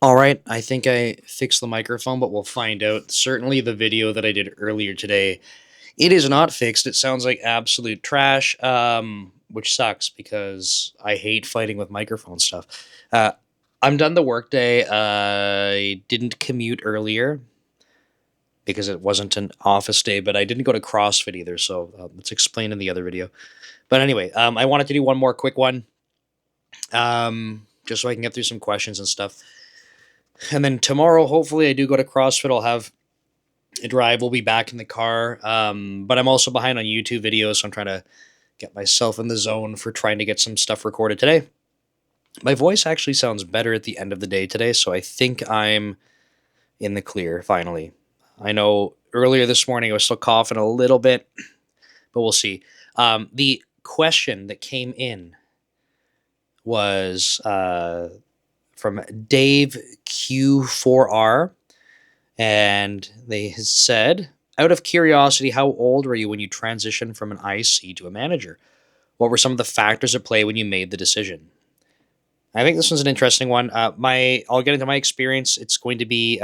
All right, I think I fixed the microphone, but we'll find out. Certainly, the video that I did earlier today, it is not fixed. It sounds like absolute trash, which sucks because I hate fighting with microphone stuff. Uh, I'm done the workday. I didn't commute earlier because it wasn't an office day, but I didn't go to CrossFit either. So it's explained in the other video. But anyway, I wanted to do one more quick one, just so I can get through some questions and stuff. And then tomorrow, hopefully, I do go to CrossFit. I'll have a drive. We'll be back in the car. But I'm also behind on YouTube videos, so I'm trying to get myself in the zone for trying to get some stuff recorded today. My voice actually sounds better at the end of the day today, so I think I'm in the clear finally. I know earlier this morning I was still coughing a little bit, but we'll see. The question that came in was from Dave Q4R, and they said, out of curiosity, how old were you when you transitioned from an IC to a manager? What were some of the factors at play when you made the decision? I think this one's an interesting one. I'll get into my experience. It's going to be,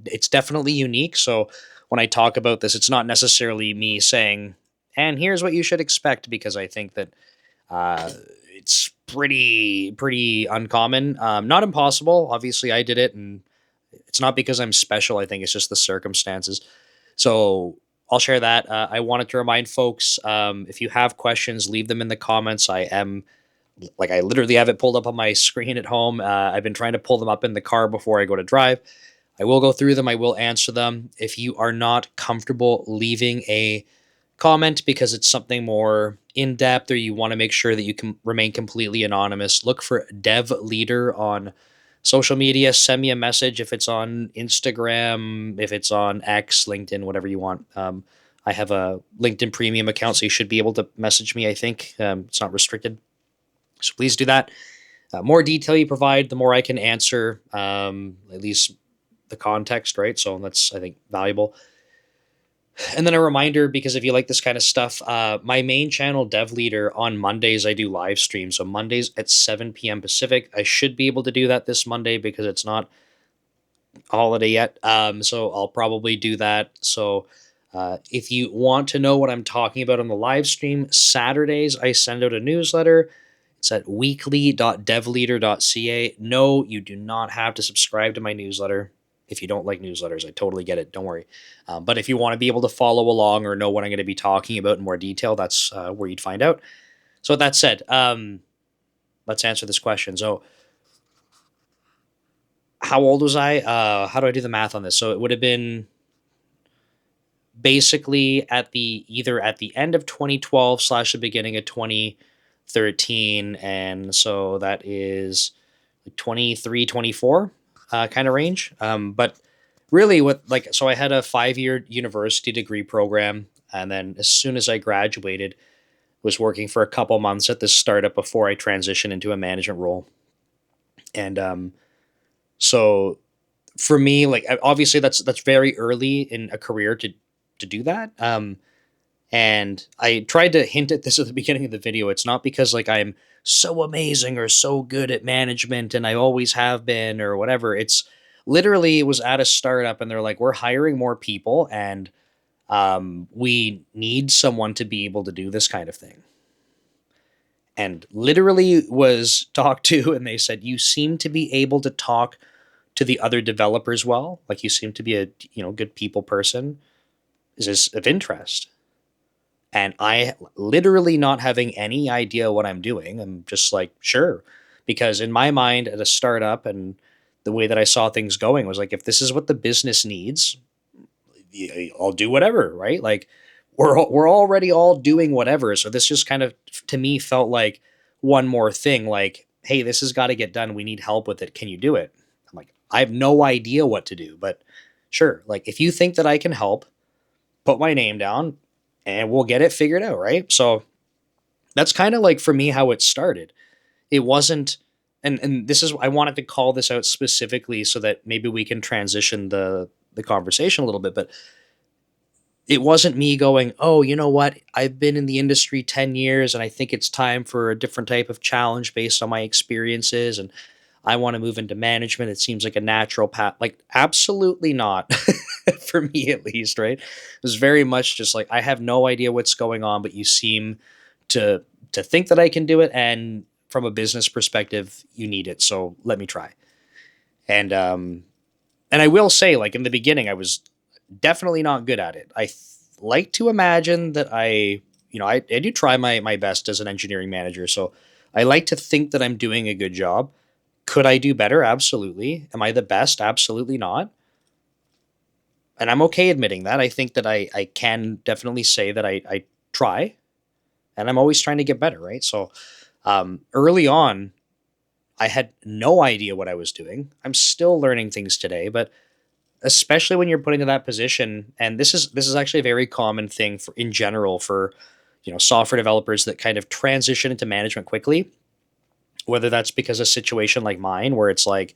it's definitely unique. So when I talk about this, it's not necessarily me saying, and here's what you should expect, because I think that uh, it's pretty uncommon. Not impossible. Obviously, I did it, and it's not because I'm special. I think it's just the circumstances. So I'll share that. I wanted to remind folks, if you have questions, leave them in the comments. I literally have it pulled up on my screen at home. I've been trying to pull them up in the car before I go to drive. I will go through them. I will answer them. If you are not comfortable leaving a comment because it's something more in depth, or you want to make sure that you can remain completely anonymous, look for Dev Leader on social media. Send me a message if it's on Instagram, if it's on X, LinkedIn, whatever you want. I have a LinkedIn premium account, so you should be able to message me. I think it's not restricted, so please do that. More detail you provide, the more I can answer, at least the context, right? So that's, I think, valuable. And then a reminder, because if you like this kind of stuff, my main channel, Dev Leader, on Mondays, I do live streams. So Mondays at 7 p.m. Pacific. I should be able to do that this Monday because it's not a holiday yet. So I'll probably do that. So if you want to know what I'm talking about on the live stream, Saturdays, I send out a newsletter. It's at weekly.devleader.ca. No, you do not have to subscribe to my newsletter. If you don't like newsletters, I totally get it. Don't worry. But if you want to be able to follow along or know what I'm going to be talking about in more detail, that's where you'd find out. So with that said, let's answer this question. So how old was I? How do I do the math on this? So it would have been basically either at the end of 2012 / the beginning of 2013. And so that is 23, 24 kind of range. But really so I had a 5-year university degree program. And then as soon as I graduated, was working for a couple months at this startup before I transitioned into a management role. And so for me, like, obviously that's very early in a career to do that. And I tried to hint at this at the beginning of the video. It's not because like I'm so amazing or so good at management and I always have been or whatever. It's literally, it was at a startup and they're like, we're hiring more people, and we need someone to be able to do this kind of thing. And literally was talked to, and they said, you seem to be able to talk to the other developers well. Like, you seem to be a good people person. Is this of interest? And I, literally not having any idea what I'm doing, I'm just like, sure. Because in my mind, at a startup, and the way that I saw things going was like, if this is what the business needs, I'll do whatever, right? Like, we're already all doing whatever. So this just kind of, to me, felt like one more thing. Like, hey, this has got to get done. We need help with it. Can you do it? I'm like, I have no idea what to do, but sure. Like, if you think that I can help, put my name down and we'll get it figured out, right? So that's kind of like, for me, how it started. It wasn't, and this is, I wanted to call this out specifically so that maybe we can transition the conversation a little bit, but it wasn't me going, oh, you know what? I've been in the industry 10 years and I think it's time for a different type of challenge based on my experiences. And I want to move into management. It seems like a natural path. Like, absolutely not. For me, at least, right? It was very much just like, I have no idea what's going on, but you seem to think that I can do it. And from a business perspective, you need it. So let me try. And I will say, like, in the beginning, I was definitely not good at it. Like to imagine that I do try my best as an engineering manager. So I like to think that I'm doing a good job. Could I do better? Absolutely. Am I the best? Absolutely not. And I'm okay admitting that. I think that I can definitely say that I try, and I'm always trying to get better, right? So early on, I had no idea what I was doing. I'm still learning things today, but especially when you're put into that position, and this is actually a very common thing for in general for software developers that kind of transition into management quickly, whether that's because of a situation like mine where it's like,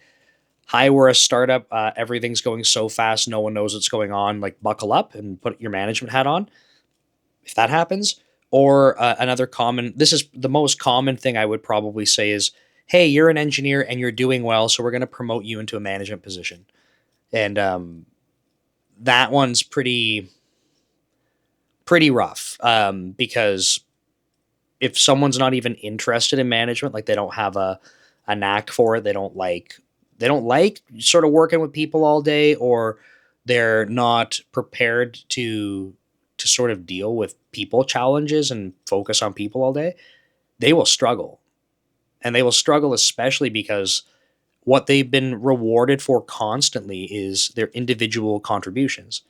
hi, we're a startup, everything's going so fast, no one knows what's going on, like buckle up and put your management hat on, if that happens. Or another common, this is the most common thing I would probably say is, hey, you're an engineer and you're doing well, so we're going to promote you into a management position. And that one's pretty rough, because if someone's not even interested in management, like they don't have a knack for it, they don't like sort of working with people all day, or they're not prepared to sort of deal with people challenges and focus on people all day, they will struggle. And they will struggle especially because what they've been rewarded for constantly is their individual contributions.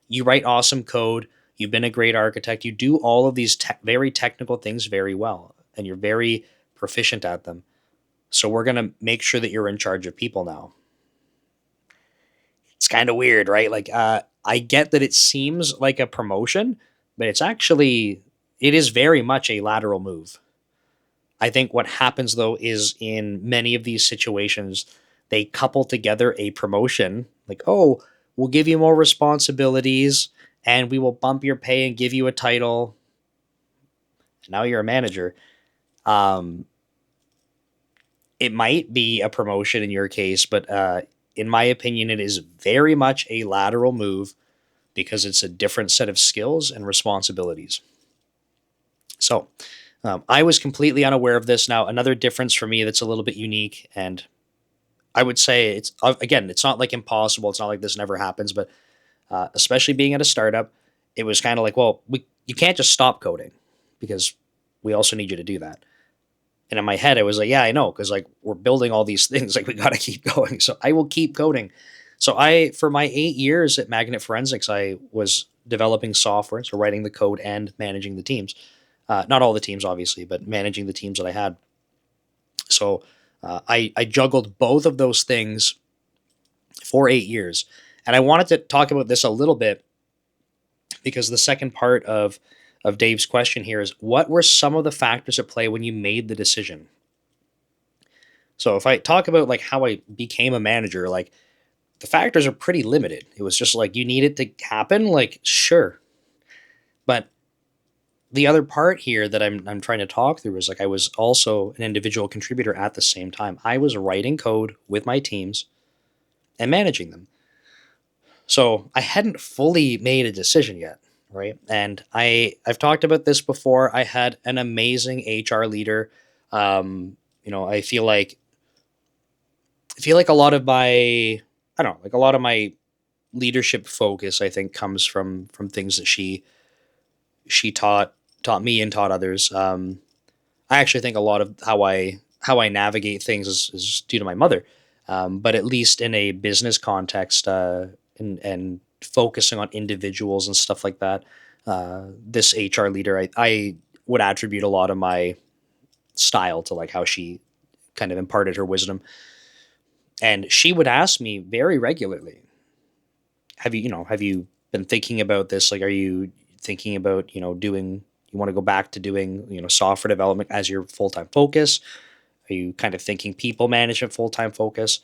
You write awesome code, you've been a great architect, you do all of these very technical things very well, and you're very proficient at them. So we're going to make sure that you're in charge of people now. It's kind of weird, right? Like, I get that it seems like a promotion, but it is very much a lateral move. I think what happens though is in many of these situations, they couple together a promotion, like, oh, we'll give you more responsibilities and we will bump your pay and give you a title. Now you're a manager. Um, it might be a promotion in your case, but in my opinion, it is very much a lateral move because it's a different set of skills and responsibilities. So I was completely unaware of this. Now, another difference for me that's a little bit unique, and I would say it's again, it's not like impossible. It's not like this never happens, but especially being at a startup, it was kind of like, well, you can't just stop coding because we also need you to do that. And in my head, I was like, yeah, I know, because like we're building all these things, like we got to keep going. So I will keep coding. So for my 8 years at Magnet Forensics, I was developing software, so writing the code and managing the teams. Not all the teams, obviously, but managing the teams that I had. So I juggled both of those things for 8 years. And I wanted to talk about this a little bit because the second part of Dave's question here is, what were some of the factors at play when you made the decision? So if I talk about like how I became a manager, like the factors are pretty limited. It was just like, you need it to happen, like sure. But the other part here that I'm trying to talk through is like, I was also an individual contributor at the same time. I was writing code with my teams and managing them. So I hadn't fully made a decision yet, right? And I've talked about this before. I had an amazing HR leader. I feel like a lot of my I don't know, like a lot of my leadership focus, I think, comes from things that she taught me and taught others. I actually think a lot of how I navigate things is due to my mother, but at least in a business context, and focusing on individuals and stuff like that. This HR leader, I would attribute a lot of my style to like how she kind of imparted her wisdom, and she would ask me very regularly, have you been thinking about this? Like, are you thinking about doing? You want to go back to doing software development as your full time focus? Are you kind of thinking people management full time focus?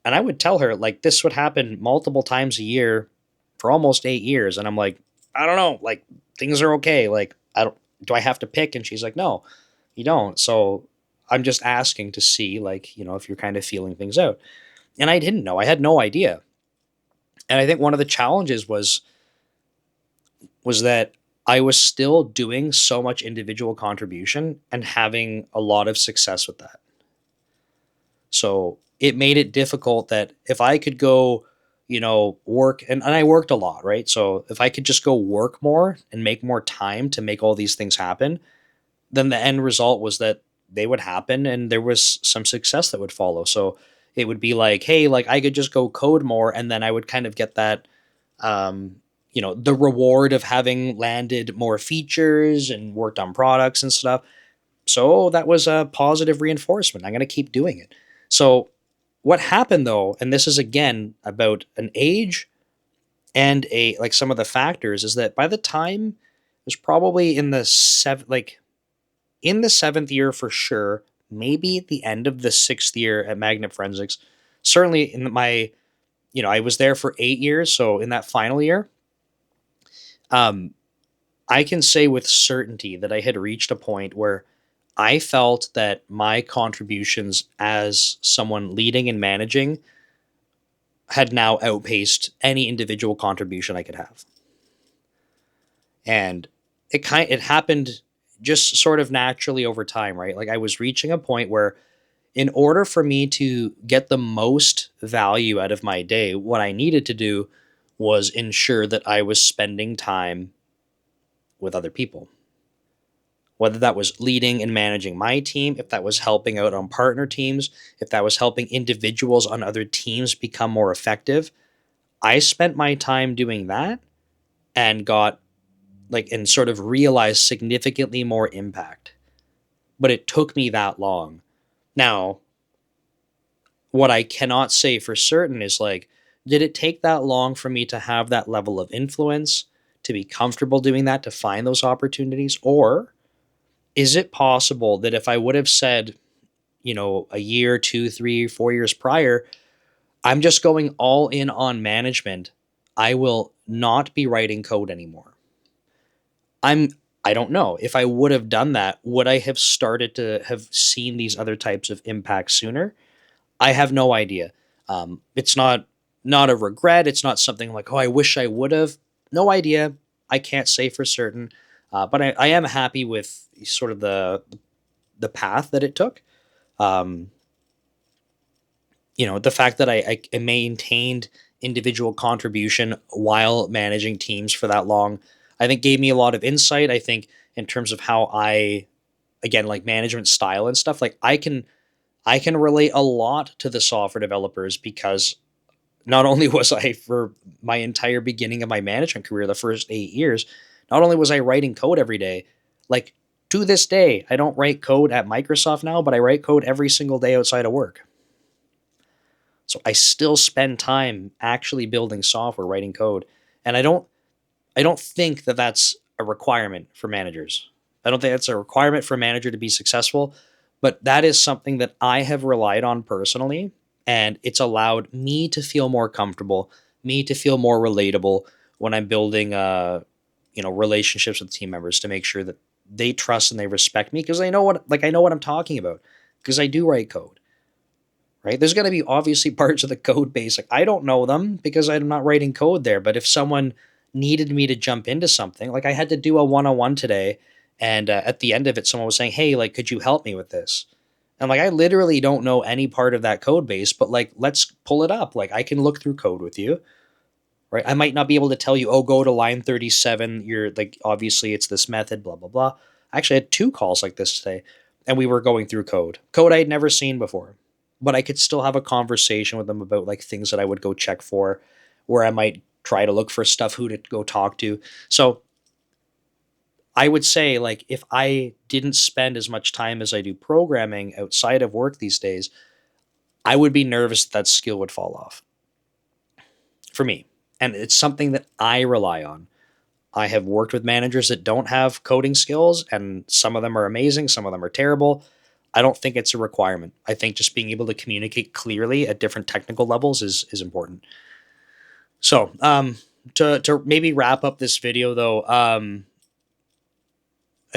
And I would tell her like this would happen multiple times a year for almost 8 years, and I'm like, I don't know, like things are okay. Like I don't. Do I have to pick? And she's like, no, you don't. So I'm just asking to see, like, if you're kind of feeling things out. And I didn't know. I had no idea. And I think one of the challenges was that I was still doing so much individual contribution and having a lot of success with that. So it made it difficult that if I could go, work, and I worked a lot, right? So if I could just go work more and make more time to make all these things happen, then the end result was that they would happen and there was some success that would follow. So it would be like, hey, like I could just go code more and then I would kind of get that the reward of having landed more features and worked on products and stuff. So that was a positive reinforcement. I'm going to keep doing it. So what happened though, and this is again about an age and a like some of the factors, is that by the time it was probably in the seventh year for sure, maybe at the end of the sixth year at Magnet Forensics, certainly in my, I was there for 8 years. So in that final year, um, I can say with certainty that I had reached a point where I felt that my contributions as someone leading and managing had now outpaced any individual contribution I could have. And it happened just sort of naturally over time, right? Like I was reaching a point where in order for me to get the most value out of my day, what I needed to do was ensure that I was spending time with other people. Whether that was leading and managing my team, if that was helping out on partner teams, if that was helping individuals on other teams become more effective, I spent my time doing that and got and sort of realized significantly more impact. But it took me that long. Now, what I cannot say for certain is like, did it take that long for me to have that level of influence, to be comfortable doing that, to find those opportunities? Or is it possible that if I would have said, a year, 2, 3, 4 years prior, I'm just going all in on management, I will not be writing code anymore? I'm I don't know. If I would have done that, would I have started to have seen these other types of impacts sooner? I have no idea. It's not a regret. It's not something like, oh, I wish I would have. No idea. I can't say for certain. But I am happy with sort of the path that it took. Um, the fact that I maintained individual contribution while managing teams for that long, I think gave me a lot of insight. I think in terms of how I, again, like management style and stuff, like I can relate a lot to the software developers because not only was I for my entire beginning of my management career, the first 8 years, not only was I writing code every day, like to this day, I don't write code at Microsoft now, but I write code every single day outside of work. So I still spend time actually building software, writing code. And I don't think that that's a requirement for managers. I don't think that's a requirement for a manager to be successful, but that is something that I have relied on personally, and it's allowed me to feel more comfortable, me to feel more relatable when I'm building relationships with team members, to make sure that they trust and they respect me because I know what I'm talking about because I do write code. Right? There's going to be obviously parts of the code base like I don't know them because I'm not writing code there. But if someone needed me to jump into something, like I had to do a one-on-one today, and at the end of it, someone was saying, "Hey, like, could you help me with this?" And like, I literally don't know any part of that code base, but like, let's pull it up. Like, I can look through code with you, right? I might not be able to tell you, oh, go to line 37. You're like, obviously, it's this method, blah blah blah. I actually had 2 calls like this today, and we were going through code I had never seen before, but I could still have a conversation with them about like things that I would go check for, where I might try to look for stuff, who to go talk to. So I would say like if I didn't spend as much time as I do programming outside of work these days, I would be nervous that skill would fall off for me. And it's something that I rely on. I have worked with managers that don't have coding skills, and some of them are amazing, some of them are terrible. I don't think it's a requirement. I think just being able to communicate clearly at different technical levels is important. So, to maybe wrap up this video though, I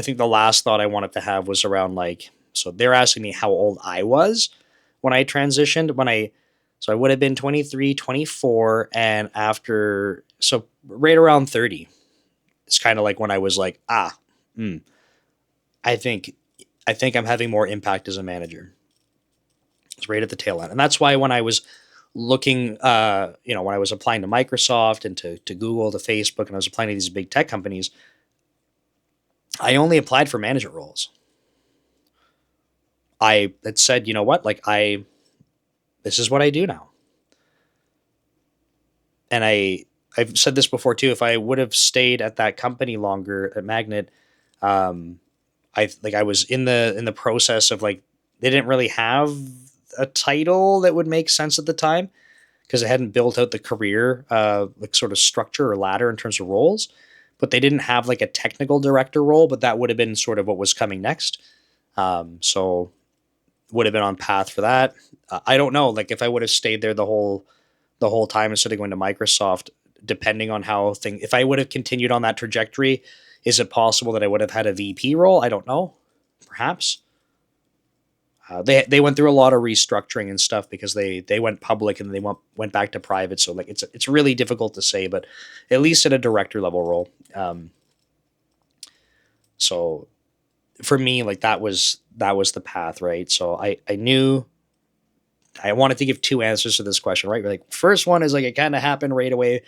think the last thought I wanted to have was around like So they're asking me how old I was when I transitioned. So I would have been 23, 24, and after, so right around 30. It's kind of like when I was like, mm, I think I think I'm having more impact as a manager. It's right at the tail end. And that's why when I was looking, when I was applying to Microsoft and to Google, to Facebook, and I was applying to these big tech companies, I only applied for management roles. I had said, you know what, this is what I do now. And I've said this before too. If I would have stayed at that company longer at Magnet, um, I was in the process of like, they didn't really have a title that would make sense at the time because it hadn't built out the career like sort of structure or ladder in terms of roles. But they didn't have like a technical director role, but that would have been sort of what was coming next. So would have been on path for that. I don't know. Like if I would have stayed there the whole time instead of going to Microsoft, depending on how if I would have continued on that trajectory, is it possible that I would have had a VP role? I don't know. Perhaps. They went through a lot of restructuring and stuff because they went public and they went back to private. So like it's really difficult to say, but at least at a director level role. So for me, like that was the path, right? So I knew I wanted to give two answers to this question, right? Like first one is like it kind of happened right away,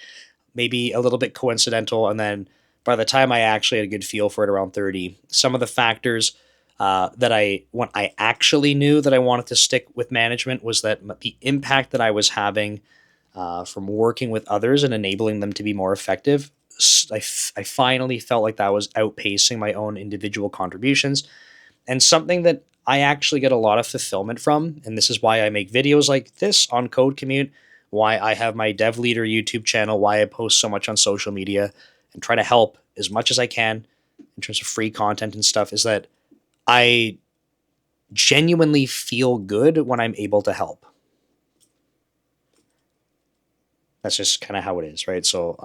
maybe a little bit coincidental, and then by the time I actually had a good feel for it around 30, some of the factors that when I actually knew that I wanted to stick with management was that the impact that I was having from working with others and enabling them to be more effective. I finally felt like that was outpacing my own individual contributions, and something that I actually get a lot of fulfillment from. And this is why I make videos like this on Code Commute, why I have my Dev Leader YouTube channel, why I post so much on social media and try to help as much as I can in terms of free content and stuff, is that I genuinely feel good when I'm able to help. That's just kind of how it is, right? So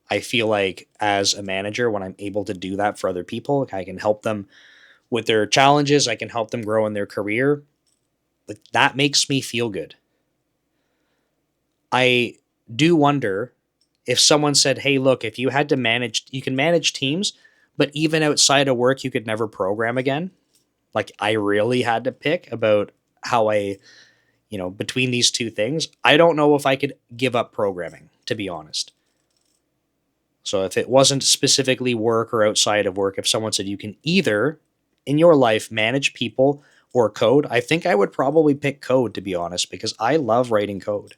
I feel like as a manager, when I'm able to do that for other people, I can help them with their challenges, I can help them grow in their career. Like that makes me feel good. I do wonder if someone said, "Hey, look, if you had to manage, you can manage teams, but even outside of work, you could never program again." Like I really had to pick about how between these two things, I don't know if I could give up programming, to be honest. So if it wasn't specifically work or outside of work, if someone said you can either in your life manage people or code, I think I would probably pick code, to be honest, because I love writing code.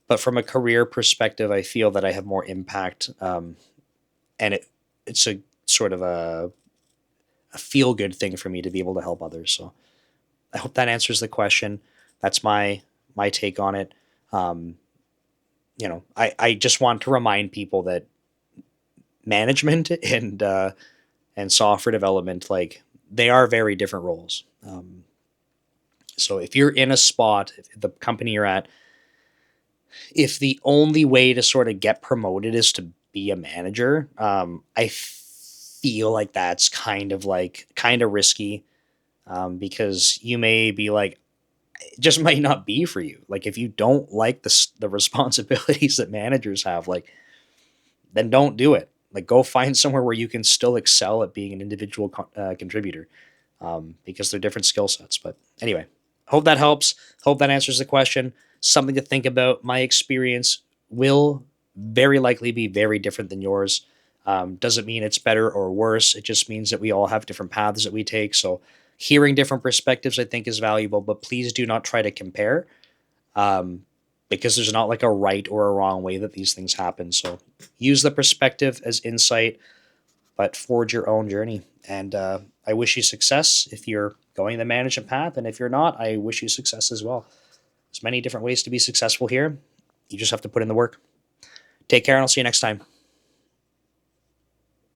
But from a career perspective, I feel that I have more impact, and it's a sort of a feel good thing for me to be able to help others. So I hope that answers the question. That's my take on it. Um, I just want to remind people that management and software development, like they are very different roles. So if you're in a spot, if the company you're at, if the only way to sort of get promoted is to be a manager, I feel like that's kind of risky, because you may be like, it just might not be for you. Like if you don't like the responsibilities that managers have, like then don't do it. Like go find somewhere where you can still excel at being an individual contributor, because they're different skill sets. But anyway, hope that helps. Hope that answers the question. Something to think about. My experience will very likely be very different than yours. Doesn't mean it's better or worse. It just means that we all have different paths that we take. So hearing different perspectives, I think, is valuable, but please do not try to compare, um, because there's not like a right or a wrong way that these things happen. So use the perspective as insight, but forge your own journey. And I wish you success if you're going the management path. And if you're not, I wish you success as well. There's many different ways to be successful here. You just have to put in the work. Take care, and I'll see you next time.